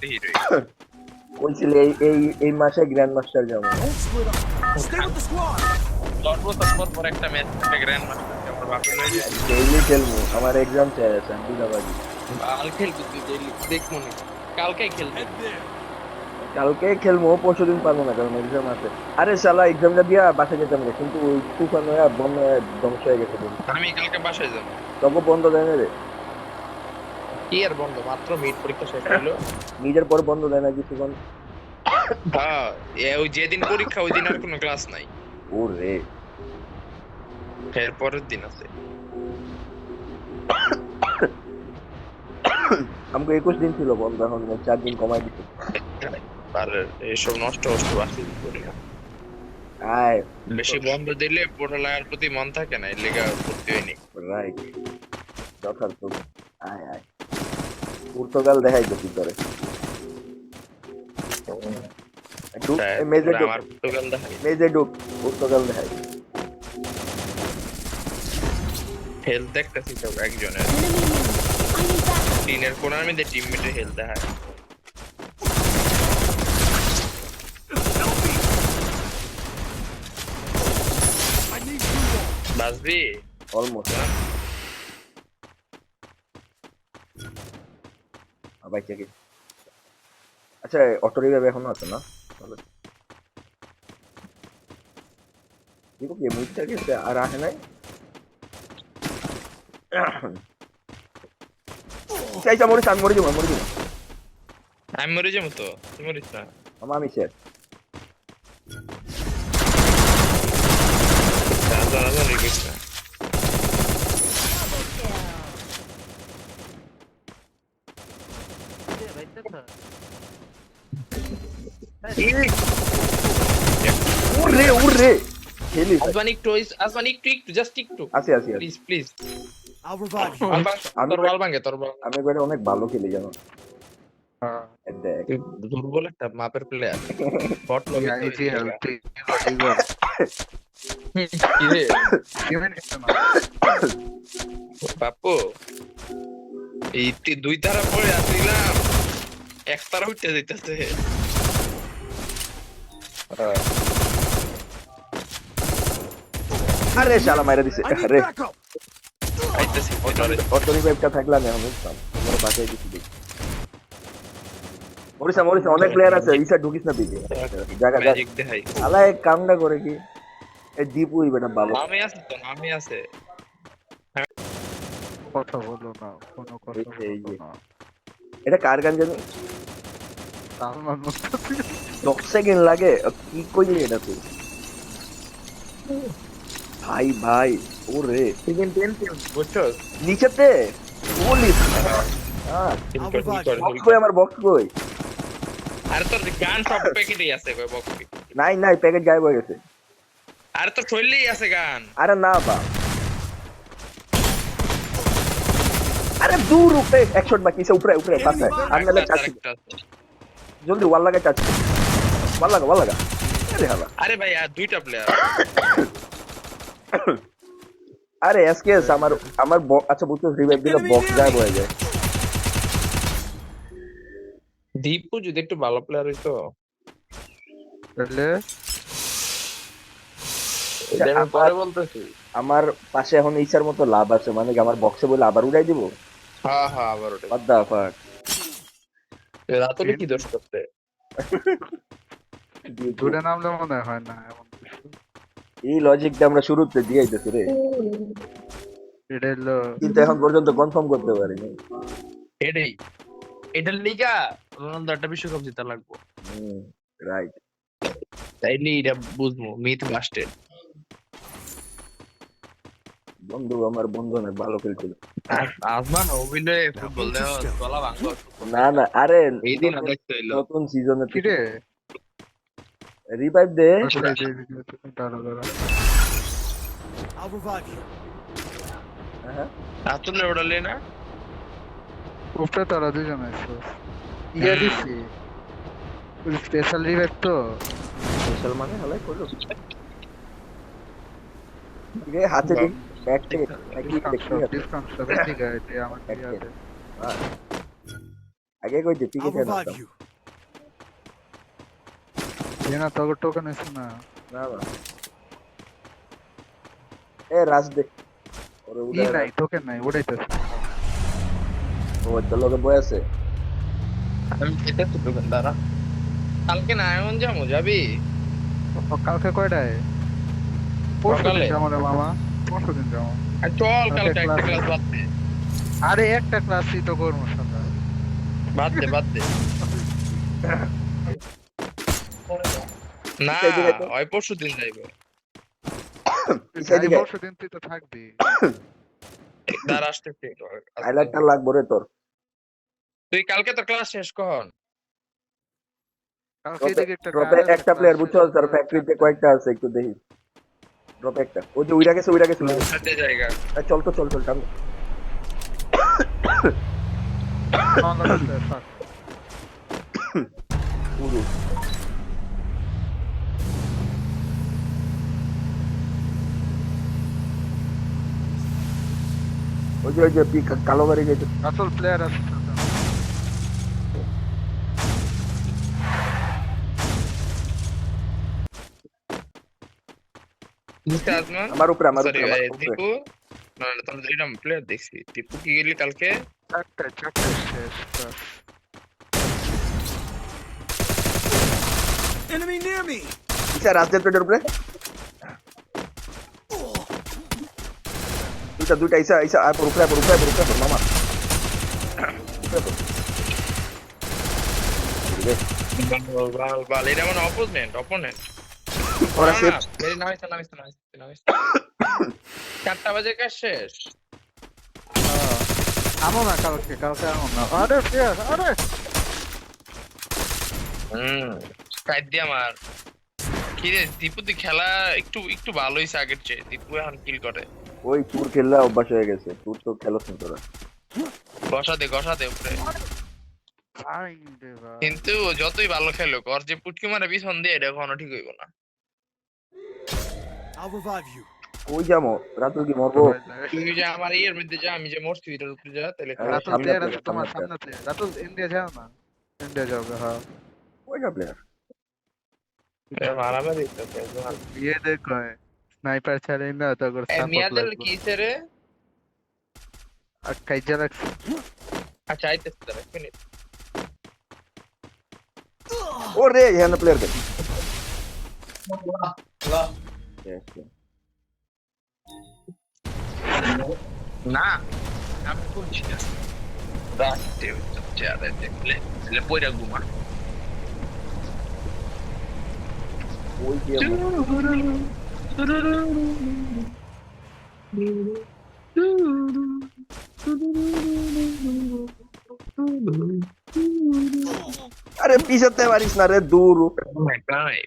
করতে হিরোই। বলছিলে এই মাসে গ্র্যান্ড মাস্টার যাবো। পর একটা ম্যাচ একটা গ্র্যান্ড মাস্টার আমার বাপের লয়ে যেতে। ডেইলি খেলবো, আমার এক্সাম চাই আছে, আমি দুলাবাজি। কাল খেলবি তুই ডেইলি দেখ মনে কালকেই খেলবি। কালকে খেলবো, পরশুদিন পারবো না কারণ এক্সাম আছে। আরে শালা এক্সামটা দিয়া বাসা যেতাম রে, কিন্তু ওই তুফান হয়ে বন্ধ হয়ে ধ্বংস হয়ে গেছে বন্ধু। আমি কালকে বাসায় যাবো। তবে বন্ধ দেয় না রে। কি আর বন্ধ, মাত্র মিড পরীক্ষা শেষ হইলো। নিজের পর বন্ধ দেয় না কিছুক্ষণ। হ্যাঁ, ওই যেদিন পরীক্ষা ওই দিন আর কোনো ক্লাস নাই। ও রে, এর পরের দিন আছে। আমাকে 21 দিন ছিল বন্ধ, এখন 4 দিন কমাই দিচ্ছে। আর এসব নষ্ট নষ্ট বাকি করি না। আয় বেশি বন্ধ দিলে পড়ালেখার প্রতি মন থাকে না, এর লেগে ভর্তি হয়নি। রাইট, যথার্থ। আয় আয়, পর্তুগাল দেখাই তো কি করে। একটু মেজে ঢুক, আমার পর্তুগাল দেখাই মেজে ঢুক, পর্তুগাল দেখাই। হেলথ দেখতেছি তো একজনের টিনের কোনার মধ্যে টিমমেটের হেলথ দেখায়। বাসবি অলমোস্ট। ভাই চেক। আচ্ছা, অটো রিভাইভ এখনো আছে না? তাহলে দেখো কি মুইটা গেছে আর আসে নাই। চাইছা মরিস, আমি মরে যাবো, মরে যাবো। আমি মরে যাবো তো, তুই মরিস না। আমি শেষ। রিকোয়েস্ট না। উড়রে উড়রে খেলি ভাই। আসমান একটু জাস্ট একটু আছে আছে আছে। Please please. আমি তোর বল ভাঙে তোর বল। আমি এবারে অনেক ভালো খেলি জানো। দেখ তুই দুর্বল একটা মাপের প্লেয়ার। বট লবি তো easy এই help. জায়গা। Igor. কি রে Even if I'm বাপু, এই দুই তারা পরে আসছিলাম, এক তারা উঠতে যাইতেছে। আরে শালা মাইরা দিছে। আরে আইতেছি অটো রিভাইভটা থাকলে আমি এখন বুঝতাম তোমার বাসায় কিছু দেখি। মরিসা মরিসা অনেক প্লেয়ার আছে, ইসা ঢুকিস না দিকে জায়গা জায়গা। ম্যাজিক দেখাই। শালা এক কামটা করে কি এই দীপুই বেটা ভালো। আমি আছে তো, আমি আছে। কথা বলো না, কোনো কথা এই বলো যে না। এটা কার গান জানি? সালমান মুস্তাফি 10 সেকেন্ড লাগে, কি কইলি এটা তুই? ভাই ভাই ওরে সিজন 10 বুঝছো? নিচেতে পুলিশ। বক্স কই, আমার বক্স কই? আরে তোর গান সব প্যাকেটেই আছে কই বক্স। নাই নাই, প্যাকেট গায়েব হয়ে গেছে। আরে তোর শৈলেই আছে গান। আরে না বা, আরে দূর উপরে 1 শট বাকি আছে, উপরে উপরে পাশে আর নালে চাচ্ছি। জলদি ওয়াল লাগা চাচ্ছি, ওয়াল লাগা। আরে হালা, আরে ভাই আর দুইটা প্লেয়ার। আরে এসকেএস আমার আমার আচ্ছা বুঝছো, রিভাইভ দিলে বক্স গায়েব হয়ে যায়। দীপু যদি একটু ভালো প্লেয়ার হইতো। বললে এটা আমি পরে বলতেছি। আমার পাশে এখন ইচ্ছার মতো লাভ আছে, মানে কি আমার বক্সে বলে আবার উড়াই দিব? হ্যাঁ হ্যাঁ আবার ওটা বাদ দা ফাক। রাতুলে কি দোষ করতে। দূরে নামলে মনে হয় না এমন কিছু। এই লজিকটা আমরা শুরুতে দিয়েইতেছি রে, এটা হলো কিন্তু এখন পর্যন্ত কনফার্ম করতে পারিনি। এটাই, এটার লিগা রোনালদো একটা বিশ্বকাপ জেতা লাগবে। রাইট, তাইলে এটা বুঝবো মিথ বাস্টেড। বন্ধু আমার বন্ধু অনেক ভালো খেলছিল। আসমান অভিনয়ে ফুটবল দেওয়া গলা ভাঙলো। না না, আরে এই দিন দেখতে হইলো। নতুন সিজনে কি রে রিভাইভ দে। দাঁড়া দাঁড়া হ্যাঁ রাতুলে ওড়ালে না। উপরে তারা দুজন আছে ইয়া দিছি স্পেশাল রিভাইভ তো সোশ্যাল মানে হলাই করলো রে হাতে দিন ব্যাক থেকে ডিসকাউন্ট সব ঠিক আছে আমার কি আছে আগে কইতে পিকে I'll কেন revive you. না তোকে টোকেন আছে না না না এ রাজ দে ওরে ই উড়ে নাই টোকেন নাই ওটাইতেছে ও চলো কে বয় আছে আমি যেতেছি দোকানদারা কালকে না এমন যাবো যাবি কালকে কয়টায় পরশু দিন সকালে। যাবো রে মামা পরশু দিন যাবো আর চল কালকে কালকে একটা class ক্লাস বাদ দে আরে একটা ক্লাসই তো করবো সকাল বাদ দে না কিসের দিকে তো? ওই পরশু দিন যাইবে কিসের দিকে? পরশু দিন তুই তো থাকবি তার আসতেছে হাইলাইটটা লাগবো রে তোর তুই কালকে তো ক্লাস শেষ কখন কালকে এদিকে একটা ড্রপে garage একটা class প্লেয়ার শেষ বুঝছো করে তার ফ্যাক্টরিতে কয়েকটা আছে একটু দেখি ড্রপে একটা ওই যে উইরা গেছে সাথে জায়গা চল তো চল টান আমার কাছে fuck। পুরো ওই যে কালো গাড়ি গেছে আসল প্লেয়ার আছে তো। বুঝতে আজমান আমার উপরে সরি আমার উপরে দীপু না না তোমরা দুইটা প্লেয়ার দেখছি দীপু কি গেলি কালকে চারটে শেষ class। Enemy near me. ইসা রাজদের পেটের উপরে দুইটা ইসা আর উপরে মামা বাল এটা মানে অপোনেন্ট ওরা সেফ নামিস 4টা বাজে কাজ শেষ আমো না কালকে আমো না আরে প্লেয়ার আরে কাট দিয়ে আমার কি রে দীপু তুই খেলা একটু ভালো হইছে আগের চেয়ে দীপু এখন কিল করে ওই টুর খেললে অভ্যাস হয়ে গেছে টুর তো খেলোস না তোরা গসা দে উপরে আই রে ভাই কিন্তু যতই ভালো খেলো ওর যে পুটকি মারে পিছন দিয়ে এটা কখনো ঠিক হইব না I'll revive you. ওই যাবো রাতুল কি মরবো তুই যে আমার ইয়ের মধ্যে যা আমি যে মরছি এটার উপরে যা তাহলে আরে রাতুল সামনে প্লেয়ার player, আছে তোমার সামনে সামনে রাতুল ইন্ডিয়া যাও না ইন্ডিয়া যাবে হ্যাঁ ওইটা প্লেয়ার মারামারি ये देखो स्नाइपर चले ना तो अगर মিয়াদের কি রে काइजा रख আচ্ছা আইতেছে তার এক মিনিট ও রে এখানে প্লেয়ার কে না আমি বলছি না রাখতে চেয়ারে দেখলে তাহলে পয়রা ঘুমা ওই যে আরে পিছাতে পারিস না রে দূর প্রায়